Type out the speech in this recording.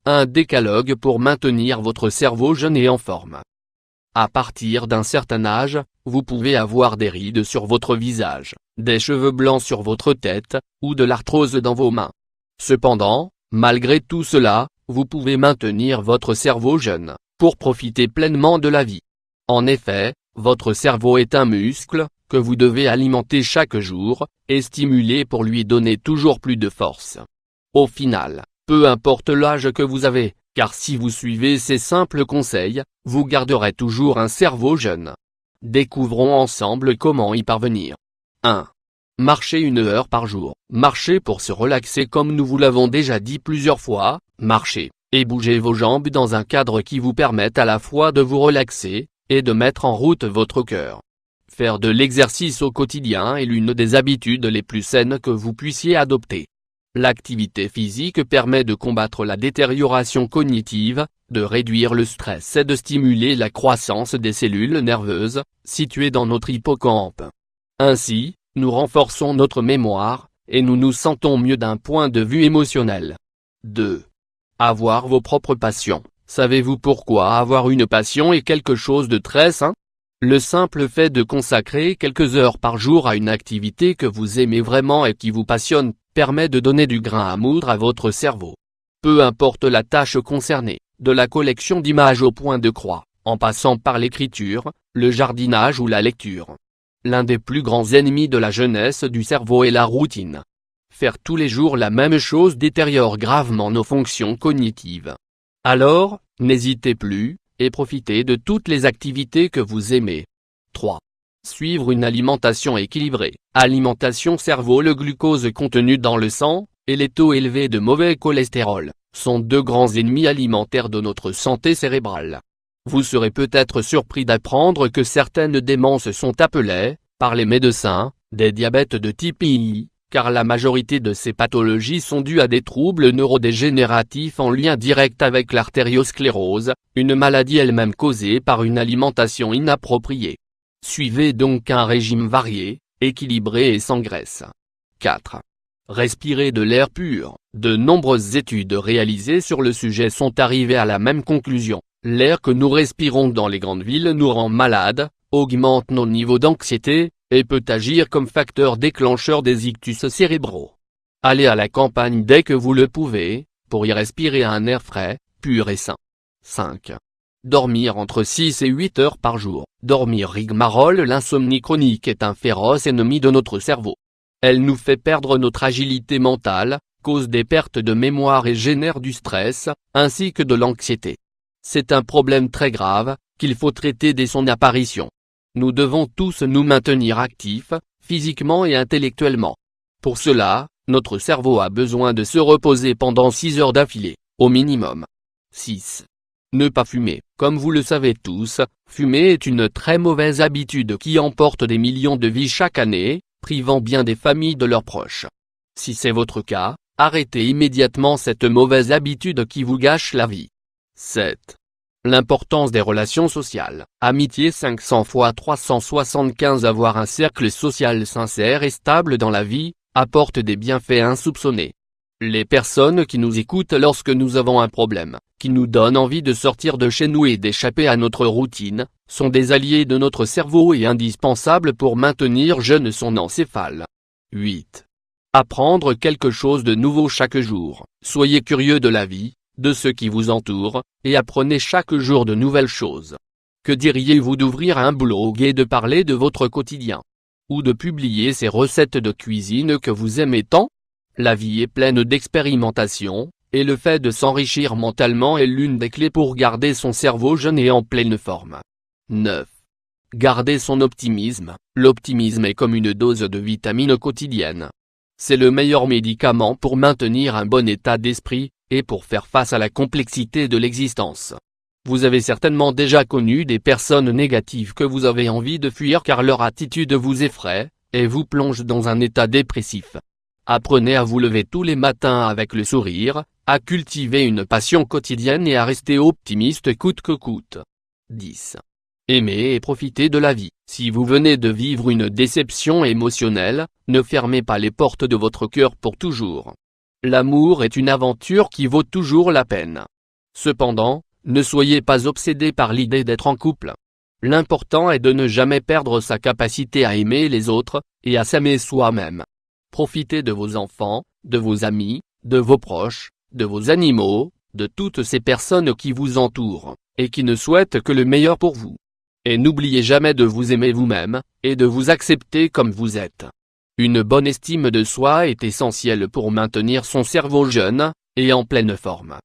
un décalogue pour maintenir votre cerveau jeune et en forme. À partir d'un certain âge, vous pouvez avoir des rides sur votre visage, des cheveux blancs sur votre tête, ou de l'arthrose dans vos mains. Cependant, malgré tout cela, vous pouvez maintenir votre cerveau jeune, pour profiter pleinement de la vie. En effet, votre cerveau est un muscle, que vous devez alimenter chaque jour, et stimuler pour lui donner toujours plus de force. Au final, peu importe l'âge que vous avez, car si vous suivez ces simples conseils, vous garderez toujours un cerveau jeune. Découvrons ensemble comment y parvenir. 1. Marchez 1 heure par jour. Marchez pour se relaxer comme nous vous l'avons déjà dit plusieurs fois, marchez, et bougez vos jambes dans un cadre qui vous permette à la fois de vous relaxer, et de mettre en route votre cœur. Faire de l'exercice au quotidien est l'une des habitudes les plus saines que vous puissiez adopter. L'activité physique permet de combattre la détérioration cognitive, de réduire le stress et de stimuler la croissance des cellules nerveuses, situées dans notre hippocampe. Ainsi, nous renforçons notre mémoire, et nous nous sentons mieux d'un point de vue émotionnel. 2. Avoir vos propres passions. Savez-vous pourquoi avoir une passion est quelque chose de très sain ? Le simple fait de consacrer quelques heures par jour à une activité que vous aimez vraiment et qui vous passionne, permet de donner du grain à moudre à votre cerveau. Peu importe la tâche concernée, de la collection d'images au point de croix, en passant par l'écriture, le jardinage ou la lecture. L'un des plus grands ennemis de la jeunesse du cerveau est la routine. Faire tous les jours la même chose détériore gravement nos fonctions cognitives. Alors, n'hésitez plus, et profitez de toutes les activités que vous aimez. 3. Suivre une alimentation équilibrée. Alimentation cerveau. Le glucose contenu dans le sang, et les taux élevés de mauvais cholestérol, sont 2 grands ennemis alimentaires de notre santé cérébrale. Vous serez peut-être surpris d'apprendre que certaines démences sont appelées, par les médecins, des diabètes de type II, car la majorité de ces pathologies sont dues à des troubles neurodégénératifs en lien direct avec l'artériosclérose, une maladie elle-même causée par une alimentation inappropriée. Suivez donc un régime varié, équilibré et sans graisse. 4. Respirez de l'air pur. De nombreuses études réalisées sur le sujet sont arrivées à la même conclusion. L'air que nous respirons dans les grandes villes nous rend malades, augmente nos niveaux d'anxiété, et peut agir comme facteur déclencheur des ictus cérébraux. Allez à la campagne dès que vous le pouvez, pour y respirer un air frais, pur et sain. 5. Dormir entre 6 et 8 heures par jour. Dormir rigmarole. L'insomnie chronique est un féroce ennemi de notre cerveau. Elle nous fait perdre notre agilité mentale, cause des pertes de mémoire et génère du stress, ainsi que de l'anxiété. C'est un problème très grave, qu'il faut traiter dès son apparition. Nous devons tous nous maintenir actifs, physiquement et intellectuellement. Pour cela, notre cerveau a besoin de se reposer pendant 6 heures d'affilée, au minimum. 6. Ne pas fumer. Comme vous le savez tous, fumer est une très mauvaise habitude qui emporte des millions de vies chaque année, privant bien des familles de leurs proches. Si c'est votre cas, arrêtez immédiatement cette mauvaise habitude qui vous gâche la vie. 7. L'importance des relations sociales. Amitié 500 x 375. Avoir un cercle social sincère et stable dans la vie, apporte des bienfaits insoupçonnés. Les personnes qui nous écoutent lorsque nous avons un problème, qui nous donnent envie de sortir de chez nous et d'échapper à notre routine, sont des alliés de notre cerveau et indispensables pour maintenir jeune son encéphale. 8. Apprendre quelque chose de nouveau chaque jour. Soyez curieux de la vie, de ceux qui vous entourent, et apprenez chaque jour de nouvelles choses. Que diriez-vous d'ouvrir un blog et de parler de votre quotidien? Ou de publier ces recettes de cuisine que vous aimez tant? La vie est pleine d'expérimentation, et le fait de s'enrichir mentalement est l'une des clés pour garder son cerveau jeune et en pleine forme. 9. Garder son optimisme. L'optimisme est comme une dose de vitamine quotidienne. C'est le meilleur médicament pour maintenir un bon état d'esprit, et pour faire face à la complexité de l'existence. Vous avez certainement déjà connu des personnes négatives que vous avez envie de fuir car leur attitude vous effraie, et vous plonge dans un état dépressif. Apprenez à vous lever tous les matins avec le sourire, à cultiver une passion quotidienne et à rester optimiste coûte que coûte. 10. Aimez et profitez de la vie. Si vous venez de vivre une déception émotionnelle, ne fermez pas les portes de votre cœur pour toujours. L'amour est une aventure qui vaut toujours la peine. Cependant, ne soyez pas obsédé par l'idée d'être en couple. L'important est de ne jamais perdre sa capacité à aimer les autres, et à s'aimer soi-même. Profitez de vos enfants, de vos amis, de vos proches, de vos animaux, de toutes ces personnes qui vous entourent, et qui ne souhaitent que le meilleur pour vous. Et n'oubliez jamais de vous aimer vous-même, et de vous accepter comme vous êtes. Une bonne estime de soi est essentielle pour maintenir son cerveau jeune, et en pleine forme.